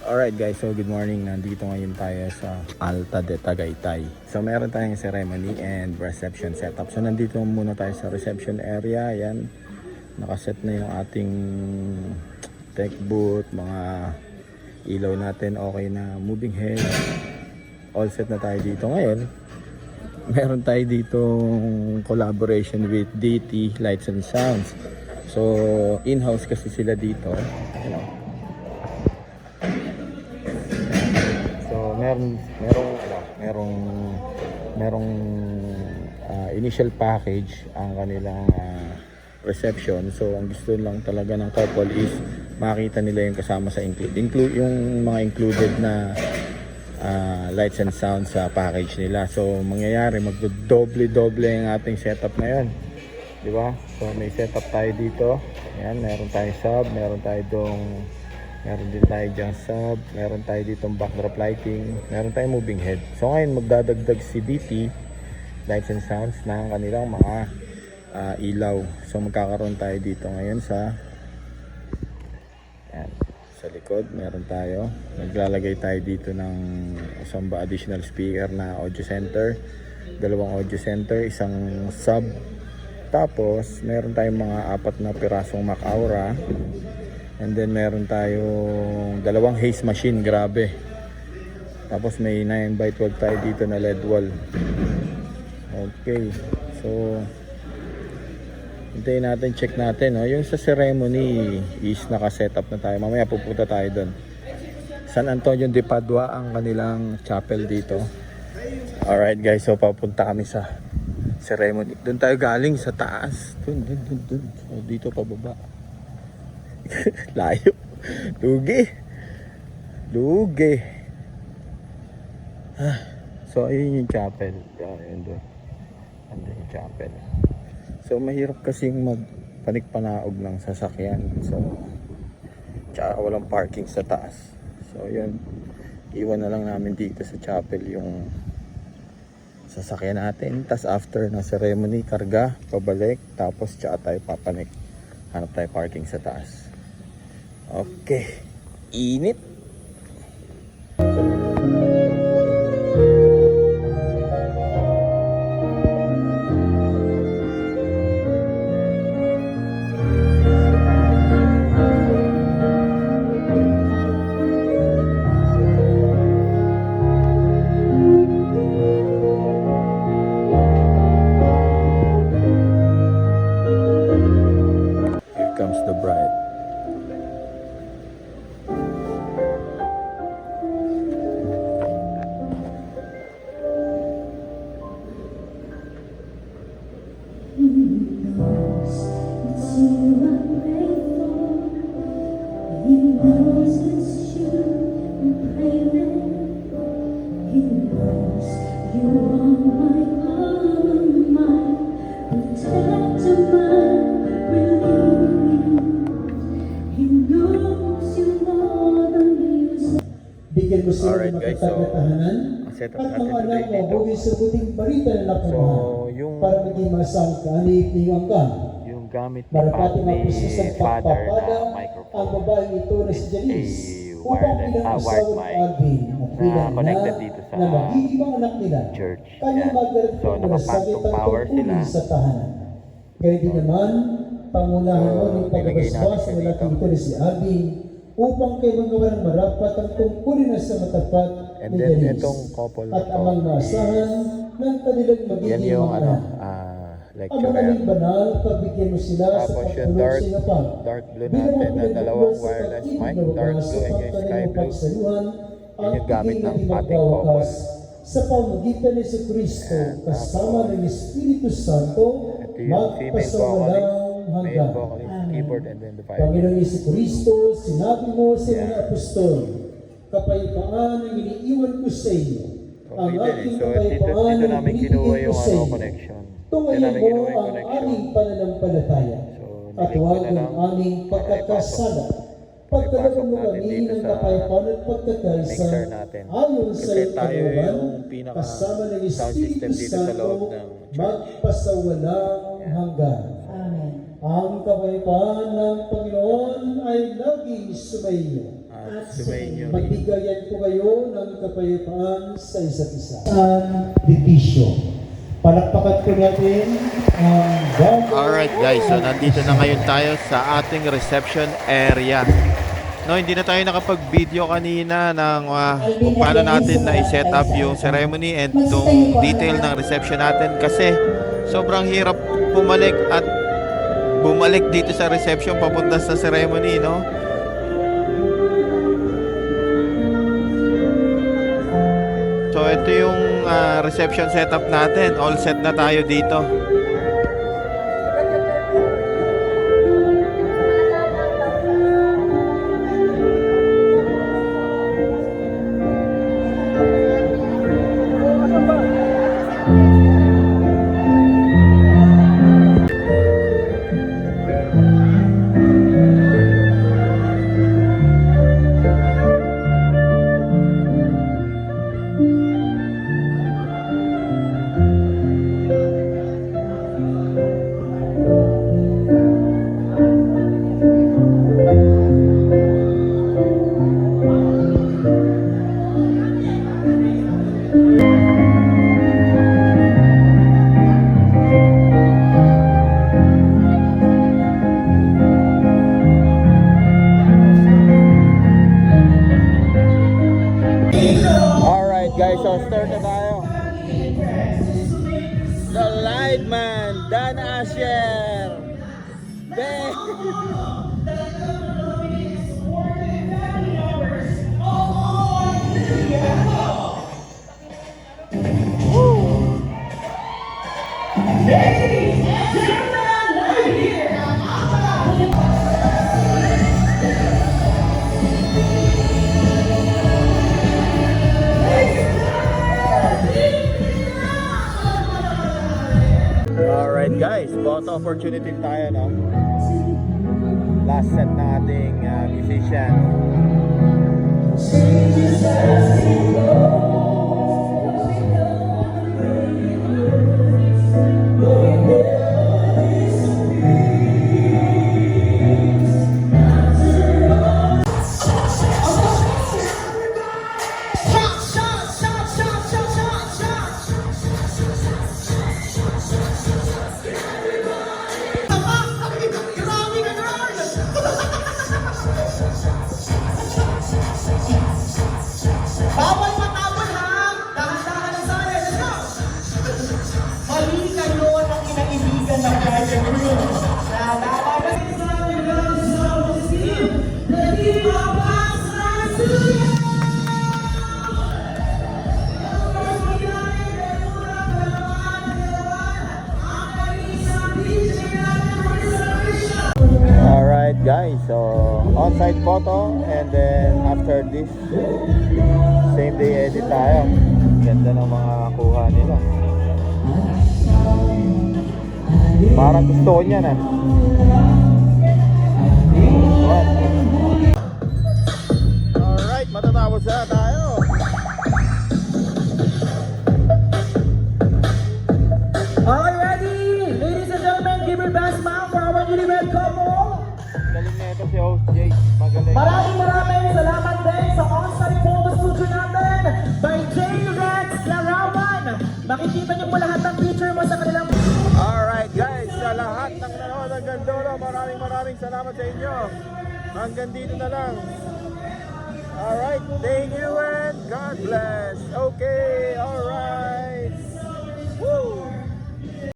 Alright guys, so good morning. Nandito ngayon tayo sa Alta de Tagaytay. So meron tayong ceremony and reception setup. So nandito muna tayo sa reception area. Ayan, nakaset na yung ating tech booth, mga ilaw natin okay na, moving head. All set na tayo dito ngayon. Meron tayo dito collaboration with DT Lights and Sounds. So in-house kasi sila dito, you know. merong initial package ang kanilang reception. So ang gusto lang talaga ng couple is makita nila yung kasama sa include yung mga included na lights and sound sa package nila. So mangyayari magdodoble yung ating setup ngayon, di ba? So may setup tayo dito. Ayan, meron tayong sub, meron din tayo dyan sub, meron tayo ditong backdrop lighting, meron tayong moving head. So ngayon magdadagdag si DT Lights and Sounds ng kanilang mga ilaw. So magkakaroon tayo dito ngayon sa likod. Meron tayo, maglalagay tayo dito ng isang additional speaker na audio center, dalawang audio center, isang sub, tapos meron tayong mga 4 na pirasong Mac Aura. And then meron tayong dalawang haze machine, grabe. Tapos may 9x12 tayo dito na LED wall. Okay, so hintayin natin, check natin, no? Yung sa ceremony is naka-setup na tayo. Mamaya pupunta tayo doon. San Antonio de Padua ang kanilang chapel dito. Alright guys, so papunta kami sa ceremony. Doon tayo galing sa taas. Doon. So, dito pababa. Layo. Lugi. So ayun yung chapel. Ayun doon. Andun yung chapel. So mahirap kasing magpanik-panaog ng sasakyan. So tsaka walang parking sa taas. So yun, iwan na lang namin dito sa chapel yung sasakyan natin. Tapos after na ceremony, karga, pabalik. Tapos tsaka tayo papanik. Hanap tayo parking sa taas. Okay, init. Here comes the bride. Alright guys, so set up natin today dito. So yung gamit ni father na microphone is a wired mic na connected dito sa church. Yan. So nakapantong power sila. Ganito naman, pangunahan mo ng pagbabasbas ng malaking ito ni si Alvin upang kayo magawa ng marapat ang tungkulin na sa matapat ni Janice at amang maasahan ng kanilang magiging mga anak. Ang magaling banal, pagbigyan mo sila sa pagpunod sa inapag. Dark blue natin na dalawang wireless mic, dark blue and yung sky blue. Yun yung gamit ng ating couple. Sa pamagitan ni si Kristo, kasama ng Espiritu Santo, magpasamalang hanggang. Keyboard and then the fire. Panginoong Kristo, sinabi mo sa mga apostol, kapayapaan ang iniiwan ko sa iyo. Ang aking kapayapaan ang binibigay ko sa iyo. Tungayin mo ang aming pananampalataya at huwag ang aming pagkakasala. pagkaloob mo natin kami dito ng sa kapayapaan at pagkakaisa mixer natin. ayon sa Kasi iyong tayo kalooban, yung pinaka kasama ng sound Espiritu system dito sa Santo, loob ng church. magpasawalang hanggan. Amen. Ang kapayapaan ng Panginoon ay laging sumainyo. At sumainyo rin. Magbigayan po kayo ng kapayapaan sa isa't isa. Ang dipisyo. Palakpakan po natin ang bago. Alright guys, so nandito na ngayon tayo sa ating reception area. No, hindi na tayo nakapag-video kanina ng kung paano natin na i-set up yung ceremony and itong detail ng reception natin kasi sobrang hirap bumalik dito sa reception papunta sa ceremony, no? So ito yung reception setup natin. All set na tayo dito. Alright guys, so start na tayo. The Light Man, Dan Asher. Alright guys, photo opportunity tayo, no? Last set na ating musician. Bawal matapon ha! Dahan-dahan ang saya. Let's go! Mali kayo ng kinaibigan ng Garden Room. Alright guys, so on-site photo and then after this same day edit tayo. Ganda ng mga kuha nila. Parang gusto ko niyan ah. Alright, matatapos na tayo. Are you ready? Ladies and gentlemen, give your best smile for our newlywed couple. Galing na ito si host Jake. Magaling. Maraming salamat din sa on-site photo studio natin by J. Rex Larawan. Makikita niyo po lahat ng picture mo sa kanilang... Alright guys, sa lahat ng nanonood ng Gandolo, maraming salamat sa inyo. Hanggang dito na lang. Alright, thank you and God bless. Okay.